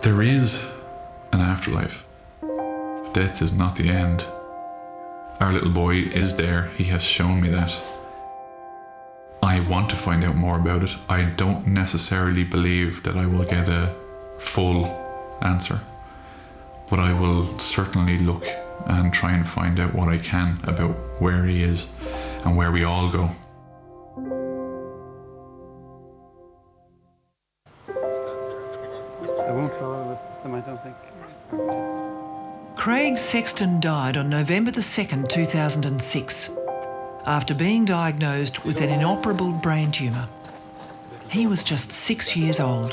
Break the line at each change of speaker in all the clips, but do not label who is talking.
There is an afterlife. Death is not the end. Our little boy is there. He has shown me that. I want to find out more about it. I don't necessarily believe that I will get a full answer, but I will certainly look and try and find out what I can about where he is and where we all go.
I won't follow with them, I don't think.
Craig Sexton died on November the 2nd, 2006, after being diagnosed with an inoperable brain tumour. He was just 6 years old.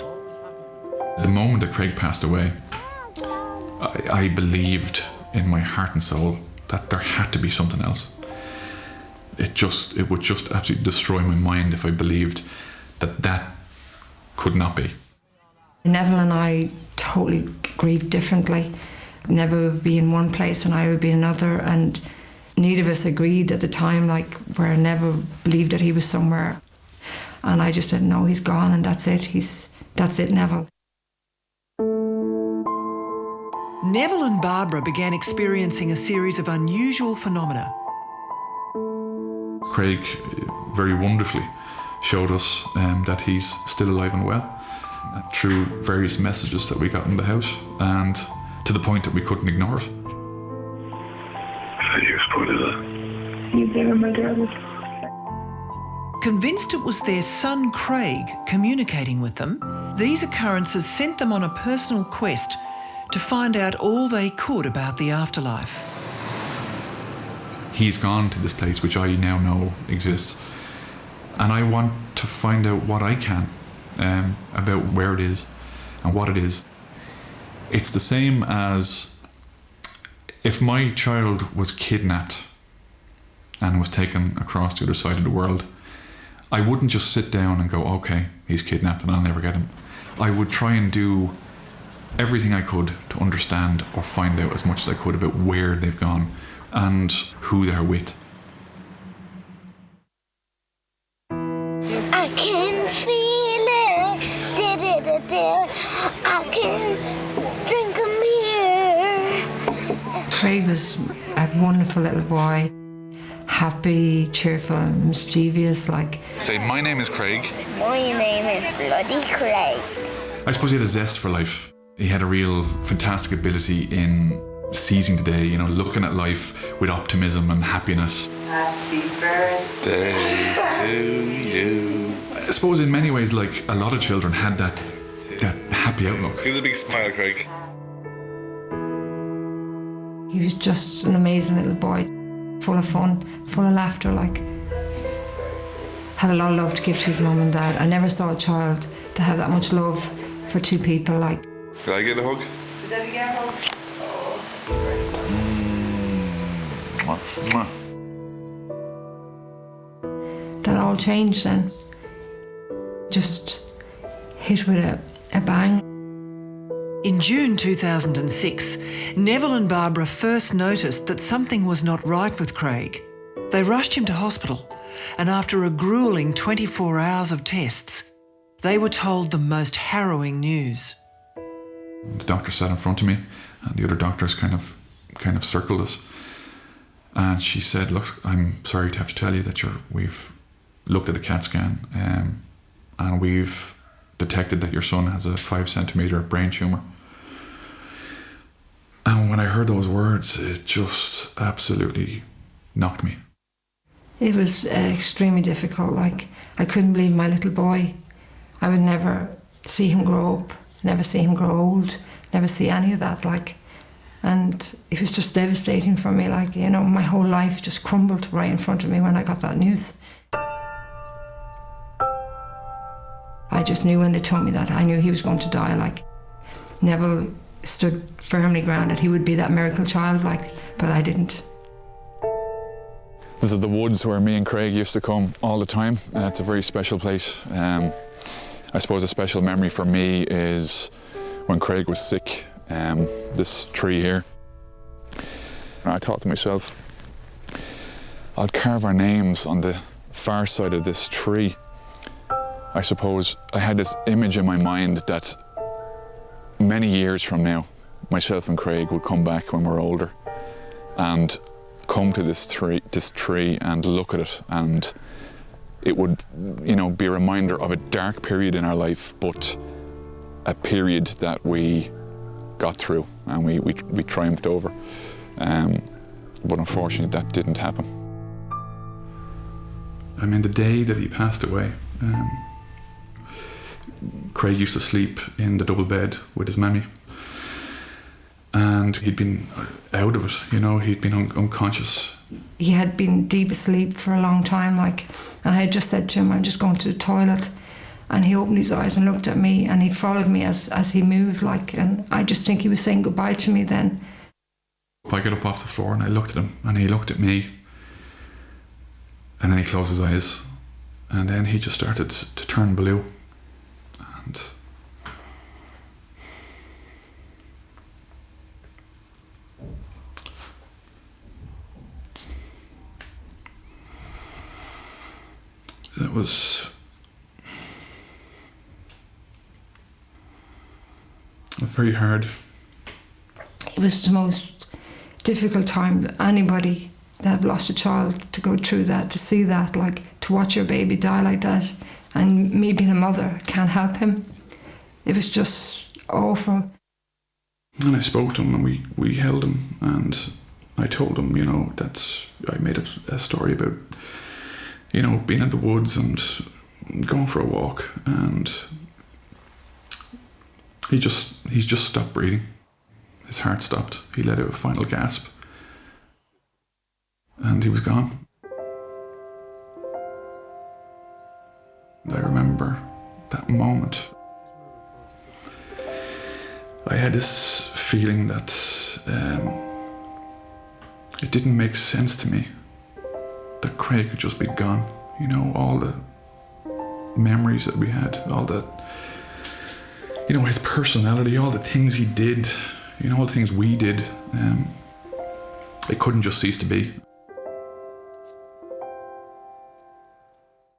The moment that Craig passed away, I believed in my heart and soul that there had to be something else. It would just absolutely destroy my mind if I believed that that could not be.
Neville and I totally grieved differently. Neville would be in one place and I would be in another, and neither of us agreed at the time, like, where Neville believed that he was somewhere. And I just said, no, he's gone and that's it. That's it, Neville.
Neville and Barbara began experiencing a series of unusual phenomena.
Craig very wonderfully showed us that he's still alive and well through various messages that we got in the house, and to the point that we couldn't ignore it.
You better, my darling.
Convinced it was their son Craig communicating with them, these occurrences sent them on a personal quest to find out all they could about the afterlife.
He's gone to this place which I now know exists, and I want to find out what I can about where it is and what it is. It's the same as if my child was kidnapped and was taken across the other side of the world. I wouldn't just sit down and go, okay, he's kidnapped and I'll never get him. I would try and do everything I could to understand or find out as much as I could about where they've gone and who they're with.
I can feel it. I can drink a mirror.
Craig was a wonderful little boy, happy, cheerful, mischievous, like.
Say, my name is Craig.
My name is bloody Craig.
I suppose he had a zest for life. He had a real fantastic ability in seizing the day, you know, looking at life with optimism and happiness.
Happy birthday to you.
I suppose in many ways, like, a lot of children had that happy outlook.
Give us a big smile, Craig.
He was just an amazing little boy, full of fun, full of laughter, like. Had a lot of love to give to his mum and dad. I never saw a child to have that much love for two people, like.
Can I get a hug?
Did that get a hug?
That all changed then. Just hit with a bang.
In June 2006, Neville and Barbara first noticed that something was not right with Craig. They rushed him to hospital, and after a gruelling 24 hours of tests, they were told the most harrowing news.
The doctor sat in front of me, and the other doctors kind of circled us. And she said, look, I'm sorry to have to tell you that we've looked at the CAT scan and we've detected that your son has a 5 centimetre brain tumour. And when I heard those words, it just absolutely knocked me.
It was extremely difficult, like, I couldn't believe my little boy. I would never see him grow up, never see him grow old, never see any of that, like. And it was just devastating for me, like, you know, my whole life just crumbled right in front of me when I got that news. I just knew when they told me that, I knew he was going to die, like. Neville stood firmly grounded. He would be that miracle child, like, but I didn't.
This is the woods where me and Craig used to come all the time. It's a very special place. I suppose a special memory for me is when Craig was sick, this tree here. And I thought to myself, I'll carve our names on the far side of this tree. I suppose I had this image in my mind that many years from now, myself and Craig would come back when we're older and come to this tree and look at it, and it would, be a reminder of a dark period in our life, but a period that we got through and we triumphed over. But unfortunately, that didn't happen. I mean, the day that he passed away, Craig used to sleep in the double bed with his mammy. And he'd been out of it, he'd been unconscious.
He had been deep asleep for a long time, and I had just said to him, I'm just going to the toilet. And he opened his eyes and looked at me, and he followed me as he moved, and I just think he was saying goodbye to me then.
I got up off the floor and I looked at him, and he looked at me, and then he closed his eyes, and then he just started to turn blue. And it was very hard.
It was the most difficult time that anybody that have lost a child to go through that, to see that, to watch your baby die like that. And me being a mother can't help him. It was just awful.
And I spoke to him, and we held him, and I told him, that I made a story about, being in the woods and going for a walk, and he just stopped breathing. His heart stopped. He let out a final gasp, and he was gone. And I remember that moment. I had this feeling that it didn't make sense to me that Craig could just be gone. All the memories that we had, all the, his personality, all the things he did, all the things we did, it couldn't just cease to be.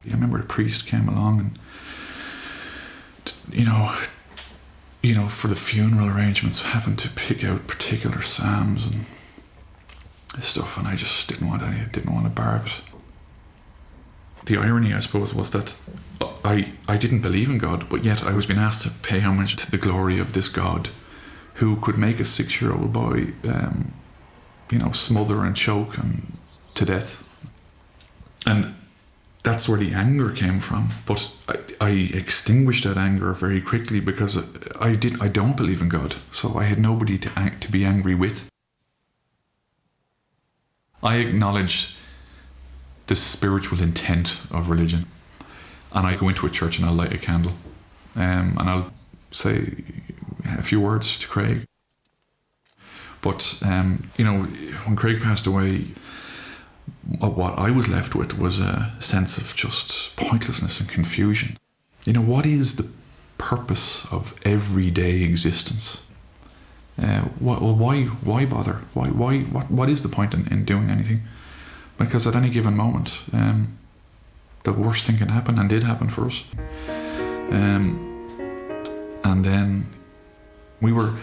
I remember the priest came along and, for the funeral arrangements, having to pick out particular psalms and stuff, and I just didn't want a bar of it. The irony, I suppose, was that I didn't believe in God, but yet I was being asked to pay homage to the glory of this God who could make a 6-year-old boy, smother and choke and to death. And that's where the anger came from. But I extinguished that anger very quickly because I don't believe in God, so I had nobody to be angry with. I acknowledge the spiritual intent of religion, and I go into a church and I'll light a candle, and I'll say a few words to Craig. But when Craig passed away, what I was left with was a sense of just pointlessness and confusion. What is the purpose of everyday existence? Why bother? What is the point in doing anything? Because at any given moment, the worst thing can happen, and did happen for us. And then we were,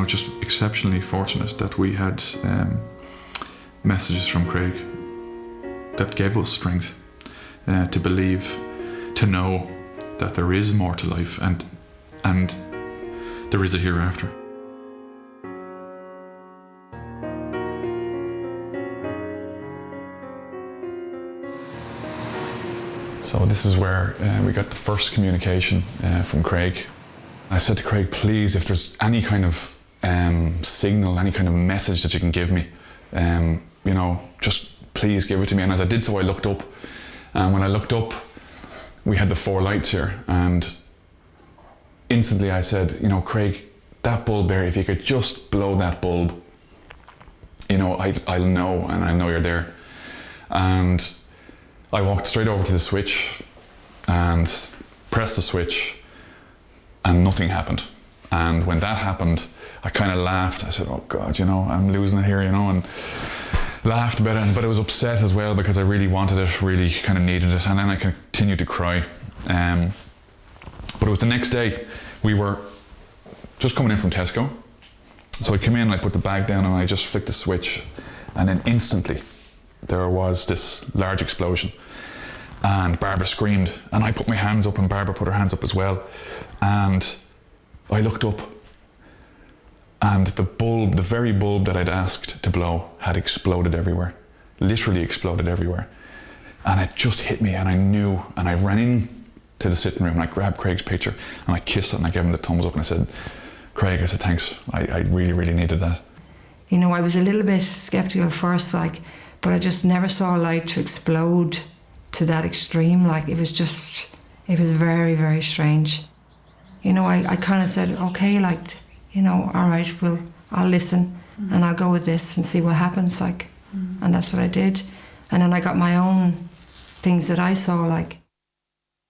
just exceptionally fortunate that we had messages from Craig that gave us strength to believe, to know that there is more to life, and there is a hereafter. So this is where we got the first communication from Craig. I said to Craig, please, if there's any kind of signal, any kind of message that you can give me, just please give it to me. And as I did so, I looked up. And when I looked up, we had the 4 lights here. And instantly I said, Craig, that bulb there, if you could just blow that bulb, I'll know, and I know you're there. And I walked straight over to the switch and pressed the switch, and nothing happened. And when that happened, I kind of laughed. I said, oh God, I'm losing it here, and laughed about it. But I was upset as well because I really wanted it, really kind of needed it. And then I continued to cry. But it was the next day. We were just coming in from Tesco. So I came in, I put the bag down and I just flicked the switch, and then instantly there was this large explosion. And Barbara screamed, and I put my hands up and Barbara put her hands up as well. And I looked up, and the bulb, the very bulb that I'd asked to blow, had exploded everywhere. Literally exploded everywhere. And it just hit me, and I knew, and I ran in to the sitting room and I grabbed Craig's picture and I kissed it and I gave him the thumbs up and I said, Craig, I said, thanks, I really, really needed that.
You know, I was a little bit sceptical first, like, but I just never saw a light to explode to that extreme. Like, it was very, very strange. You know, I kind of said, okay, like, you know, all right, I'll listen and I'll go with this and see what happens, like, and that's what I did. And then I got my own things that I saw, like,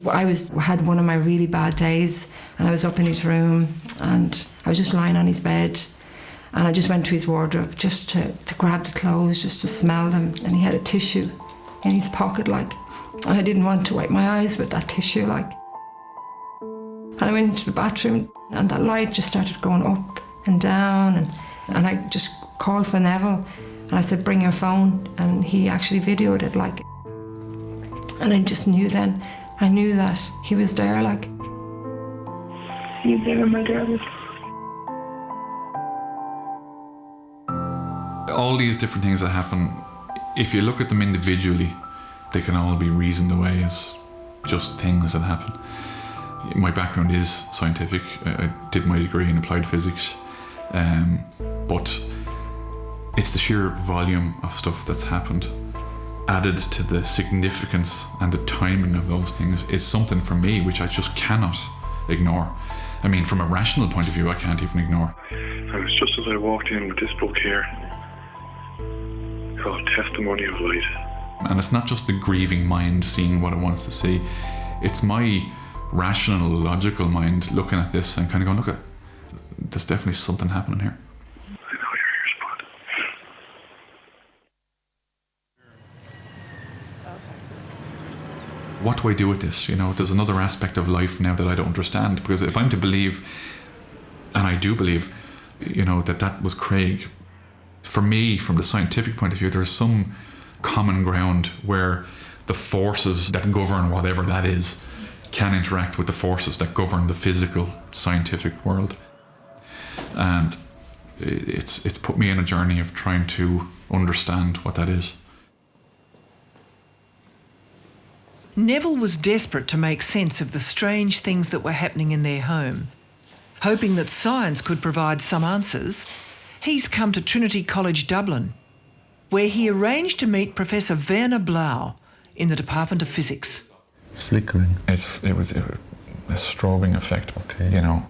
I had one of my really bad days and I was up in his room and I was just lying on his bed and I just went to his wardrobe just to grab the clothes, just to smell them, and he had a tissue in his pocket, like, and I didn't want to wipe my eyes with that tissue, like. And I went into the bathroom and that light just started going up and down, and I just called for Neville and I said, bring your phone, and he actually videoed it, like. And I just knew then, I knew that he was there, like.
You there, my darling?
All these different things that happen, if you look at them individually, they can all be reasoned away as just things that happen. My background is scientific. I did my degree in applied physics, but it's the sheer volume of stuff that's happened added to the significance and the timing of those things is something for me which I just cannot ignore. I mean, from a rational point of view, I can't even ignore.
And it's just as I walked in with this book here, called Testimony of Light.
And it's not just the grieving mind seeing what it wants to see. It's my rational, logical mind looking at this and kind of going, look, there's definitely something happening here.
I know your ears, bud.
What do I do with this? You know, there's another aspect of life now that I don't understand, because if I'm to believe, and I do believe, you know, that was Craig, for me, from the scientific point of view, there's some common ground where the forces that govern whatever that is can interact with the forces that govern the physical scientific world. And it's put me in a journey of trying to understand what that is.
Neville was desperate to make sense of the strange things that were happening in their home. Hoping that science could provide some answers, he's come to Trinity College Dublin, where he arranged to meet Professor Werner Blau in the Department of Physics.
Flickering.
It was a strobing effect,
Okay.
you know.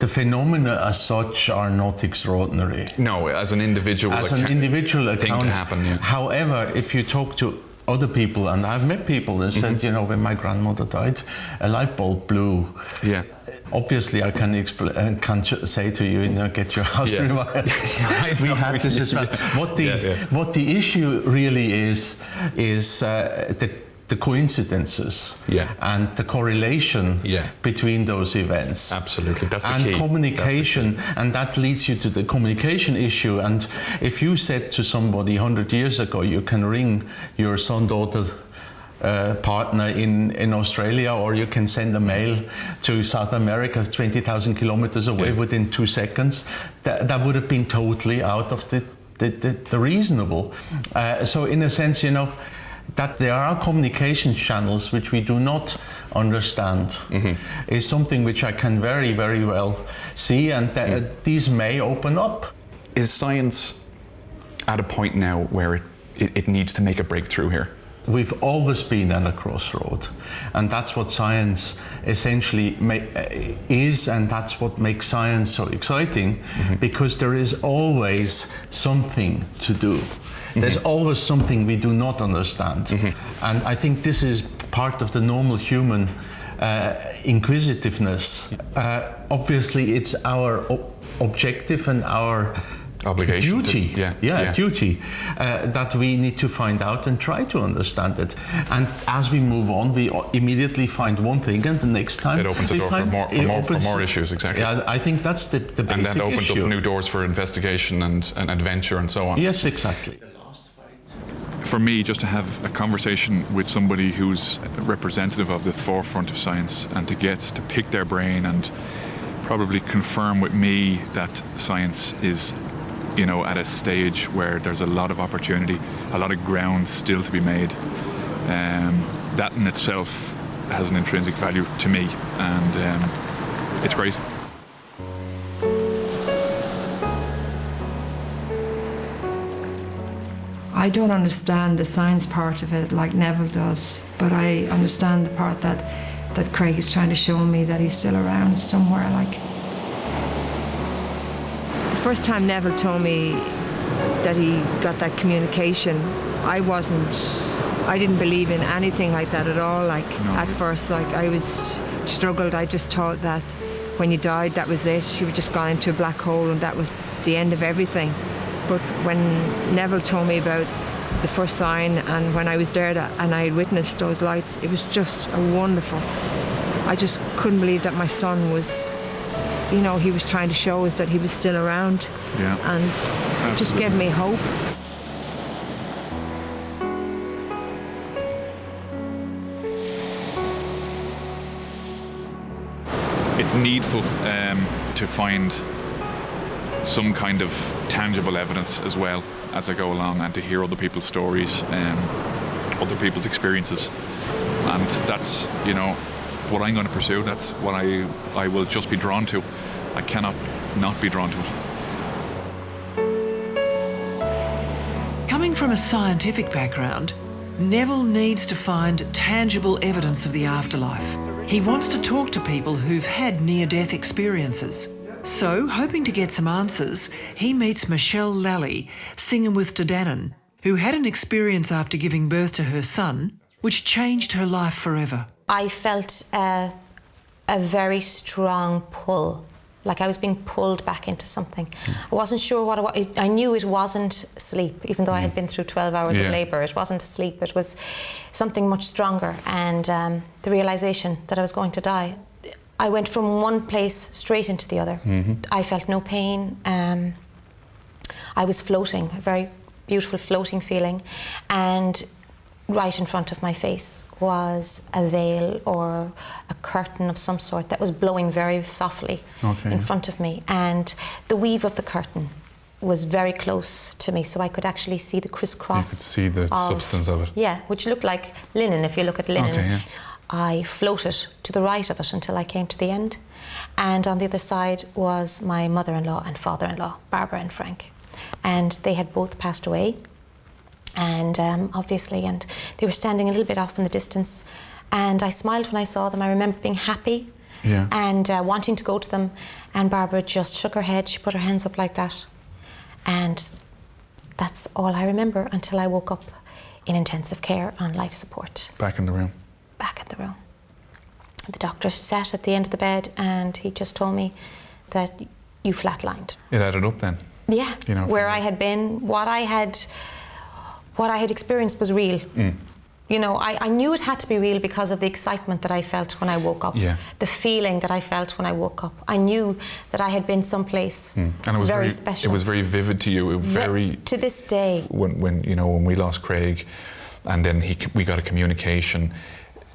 The phenomena as such are not extraordinary.
No, as an individual
As an individual
thing
account.
to happen, yeah.
However, if you talk to other people, and I've met people that said, you know, when my grandmother died, a light bulb blew.
Yeah.
Obviously, I can say to you, you know, get your house rewired. We had this as well. What the issue really is the coincidences and the correlation between those events.
Absolutely, that's the
and
key.
Communication, and that leads you to the communication issue. And if you said to somebody 100 years ago, you can ring your son-daughter partner in Australia, or you can send a mail to South America 20,000 kilometers away within 2 seconds, that would have been totally out of the reasonable. So in a sense, you know, that there are communication channels which we do not understand is something which I can very, very well see, and these may open up.
Is science at a point now where it needs to make a breakthrough here?
We've always been at a crossroad, and that's what science essentially is, and that's what makes science so exciting, because there is always something to do. There's always something we do not understand. And I think this is part of the normal human inquisitiveness. Obviously, it's our objective and our
obligation.
Duty. Duty. That we need to find out and try to understand it. And as we move on, we immediately find one thing, and the next time
It opens the door for more issues, exactly.
Yeah, I think that's the basic issue.
And that opens up new doors for investigation and adventure and so on.
Yes, exactly.
For me, just to have a conversation with somebody who's representative of the forefront of science and to get to pick their brain and probably confirm with me that science is, you know, at a stage where there's a lot of opportunity, a lot of ground still to be made. That in itself has an intrinsic value to me, and it's great.
I don't understand the science part of it like Neville does, but I understand the part that Craig is trying to show me that he's still around somewhere. Like, the first time Neville told me that he got that communication, I didn't believe in anything like that at all. Like, no. At first, like, I was struggled. I just thought that when you died, that was it. You were just gone into a black hole and that was the end of everything. But when Neville told me about the first sign and when I was there and I had witnessed those lights, it was just a wonderful. I just couldn't believe that my son was, you know, he was trying to show us that he was still around.
Yeah.
And it just gave me hope.
It's needful to find some kind of tangible evidence as well as I go along, and to hear other people's stories, other people's experiences, and that's, you know, what I'm going to pursue. That's what I will just be drawn to. I cannot not be drawn to it.
Coming from a scientific background, Neville needs to find tangible evidence of the afterlife. He wants to talk to people who've had near-death experiences. So, hoping to get some answers, he meets Michelle Lally, singing with Danann, who had an experience after giving birth to her son, which changed her life forever.
I felt a very strong pull, like I was being pulled back into something. I wasn't sure what it was. I knew it wasn't sleep, even though I had been through 12 hours of labour. It wasn't sleep, it was something much stronger, and the realisation that I was going to die. I went from one place straight into the other. I felt no pain. I was floating, a very beautiful floating feeling, and right in front of my face was a veil or a curtain of some sort that was blowing very softly in front of me, and the weave of the curtain was very close to me, so I could actually see the crisscross.
You could see the substance of it.
Yeah, which looked like linen if you look at linen.
Okay, yeah.
I floated to the right of it until I came to the end. And on the other side was my mother-in-law and father-in-law, Barbara and Frank. And they had both passed away. And obviously, and they were standing a little bit off in the distance. And I smiled when I saw them. I remember being happy and wanting to go to them. And Barbara just shook her head. She put her hands up like that. And that's all I remember until I woke up in intensive care on life support.
Back in the room.
Back in the room. The doctor sat at the end of the bed and he just told me that you flatlined.
It added up then.
Yeah,
you know,
where I had been, what I had experienced was real. You know, I knew it had to be real because of the excitement that I felt when I woke up.
Yeah.
The feeling that I felt when I woke up. I knew that I had been someplace
and it was
very special.
It was very vivid to you. It was very
to this day.
When you know, when we lost Craig, and then we got a communication.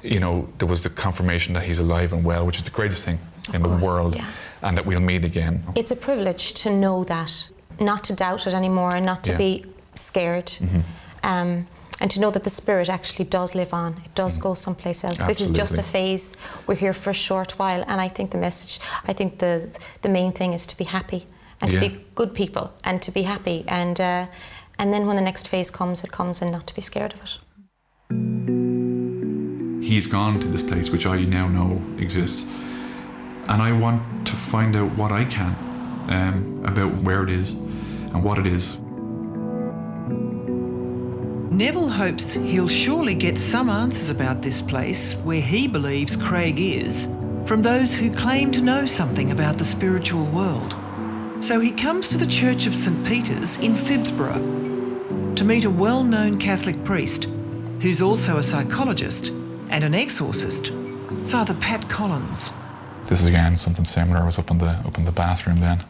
You know, there was the confirmation that he's alive and well, which is the greatest thing in the world, and that we'll meet again. It's
a privilege to know that, not to doubt it anymore, and not to be scared, and to know that the spirit actually does live on. It does go someplace else.
Absolutely.
This is just a phase. We're here for a short while, and I think the message, I think the main thing is to be happy and to be good people and to be happy, and then when the next phase comes, it comes, and not to be scared of it.
He's gone to this place which I now know exists, and I want to find out what I can about where it is and what it is.
Neville hopes he'll surely get some answers about this place where he believes Craig is from those who claim to know something about the spiritual world. So he comes to the Church of St Peter's in Phibsborough to meet a well-known Catholic priest who's also a psychologist and an exorcist, Father Pat Collins.
This is again something similar. I was up in the bathroom then.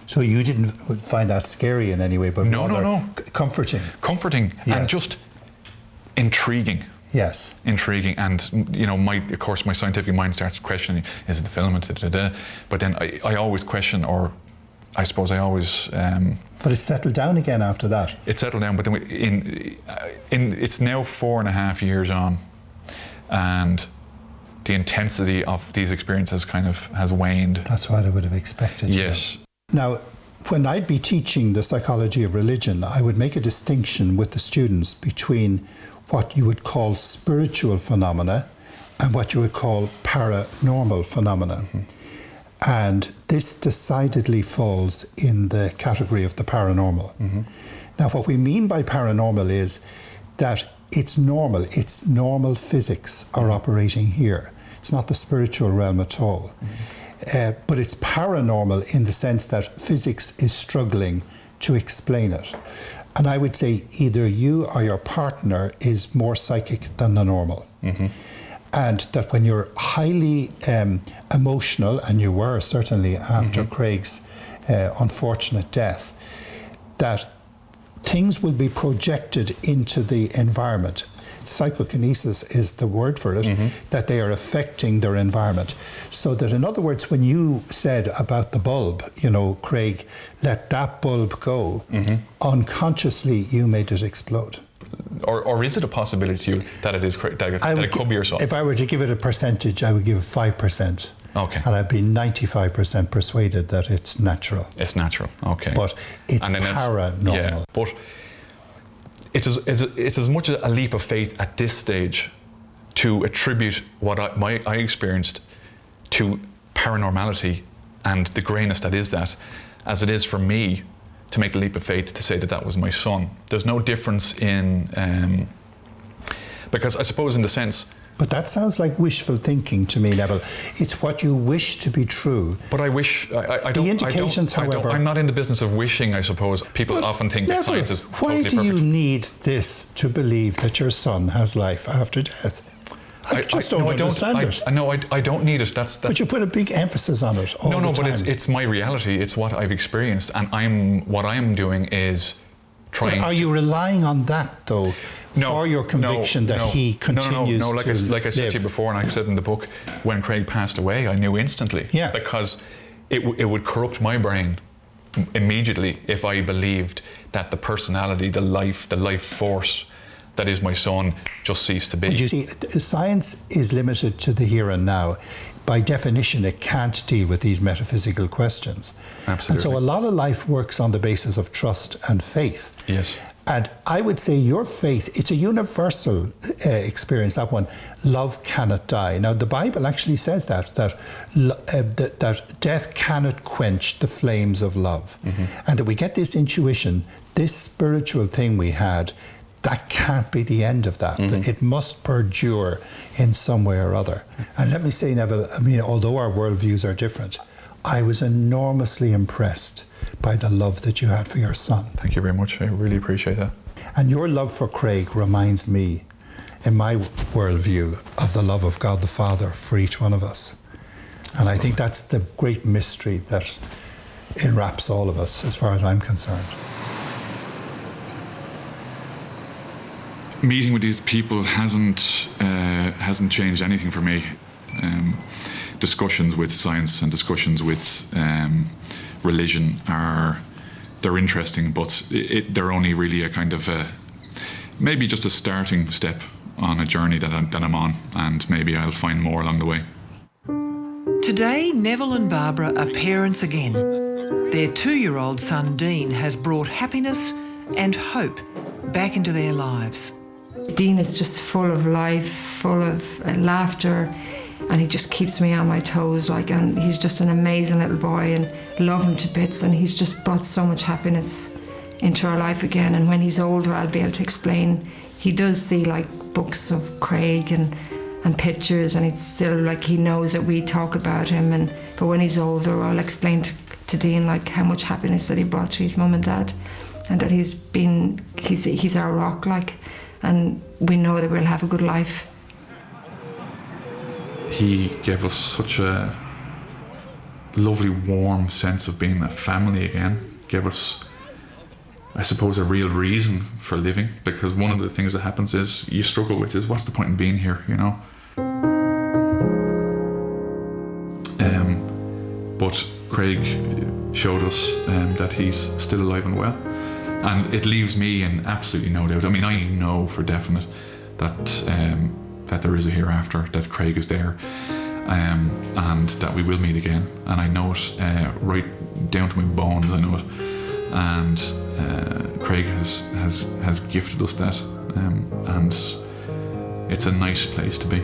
So you didn't find that scary in any way, but
no.
Comforting.
Comforting,
yes.
And just intriguing.
Yes.
Intriguing, and you know, my scientific mind starts questioning: is it the filament? But then I always question, or I suppose I always.
But it settled down again after that.
It settled down, but then it's now 4.5 years on, and the intensity of these experiences kind of has waned.
That's what I would have expected.
Yes.
Yeah. Now, when I'd be teaching the psychology of religion, I would make a distinction with the students between what you would call spiritual phenomena and what you would call paranormal phenomena. Mm-hmm. And this decidedly falls in the category of the paranormal. Mm-hmm. Now, what we mean by paranormal is that it's normal physics are operating here. It's not the spiritual realm at all. Mm-hmm. But it's paranormal in the sense that physics is struggling to explain it. And I would say either you or your partner is more psychic than the normal. Mm-hmm. And that when you're highly emotional, and you were certainly after mm-hmm. Craig's unfortunate death, that things will be projected into the environment. Psychokinesis is the word for it, mm-hmm. that they are affecting their environment. So that, in other words, when you said about the bulb, you know, Craig, let that bulb go, mm-hmm. unconsciously you made it explode.
Or is it a possibility to you that it is that it could be your son?
If I were to give it a percentage, I would give it 5%.
Okay.
And I'd be 95% persuaded that it's natural.
It's natural, okay.
But it's paranormal.
Yeah, but it's as much a leap of faith at this stage to attribute what I experienced to paranormality and the greyness that is that, as it is for me to make the leap of faith to say that was my son. There's no difference in, because I suppose in the sense...
But that sounds like wishful thinking to me, Neville. It's what you wish to be true.
But I wish...
The indications, however...
I'm not in the business of wishing, I suppose. People often think
Neville,
that science is
why
totally
do
perfect.
you need this to believe that your son has life after death? I don't understand it.
I don't need it. That's
but you put a big emphasis on it all the time.
But it's my reality. It's what I've experienced, and what I'm doing is trying.
But are you relying on that though for your conviction that he continues to live?
Like I said to you before, and I said in the book, when Craig passed away, I knew instantly. Yeah. Because it would corrupt my brain immediately if I believed that the personality, the life force that is my son just ceased to be.
And you see, science is limited to the here and now. By definition, it can't deal with these metaphysical questions.
Absolutely.
And so a lot of life works on the basis of trust and faith.
Yes.
And I would say your faith, it's a universal experience, that one. Love cannot die. Now, the Bible actually says that death cannot quench the flames of love. Mm-hmm. And that we get this intuition, this spiritual thing we had, that can't be the end of that. Mm-hmm. It must perdure in some way or other. And let me say, Neville, I mean, although our worldviews are different, I was enormously impressed by the love that you had for your son.
Thank you very much. I really appreciate that.
And your love for Craig reminds me, in my worldview, of the love of God the Father for each one of us. And I think that's the great mystery that enwraps all of us, as far as I'm concerned.
Meeting with these people hasn't changed anything for me. Discussions with science and discussions with religion they're interesting, but they're only really a kind of maybe just a starting step on a journey that I'm on, and maybe I'll find more along the way.
Today, Neville and Barbara are parents again. Their 2-year-old son Dean has brought happiness and hope back into their lives.
Dean is just full of life, full of laughter, and he just keeps me on my toes, and he's just an amazing little boy, and love him to bits, and he's just brought so much happiness into our life again. And when he's older, I'll be able to explain. He does see books of Craig and pictures, and it's still he knows that we talk about him, but when he's older, I'll explain to to Dean like how much happiness that he brought to his mum and dad, and that he's our rock, like, and we know that we'll have a good life.
He gave us such a lovely, warm sense of being a family again. Gave us, I suppose, a real reason for living, because one of the things that happens is you struggle with is, what's the point in being here, you know? But Craig showed us that he's still alive and well, and it leaves me in absolutely no doubt. I mean, I know for definite that that there is a hereafter, that Craig is there, and that we will meet again. And I know it right down to my bones. I know it, and Craig has gifted us that, and it's a nice place to be.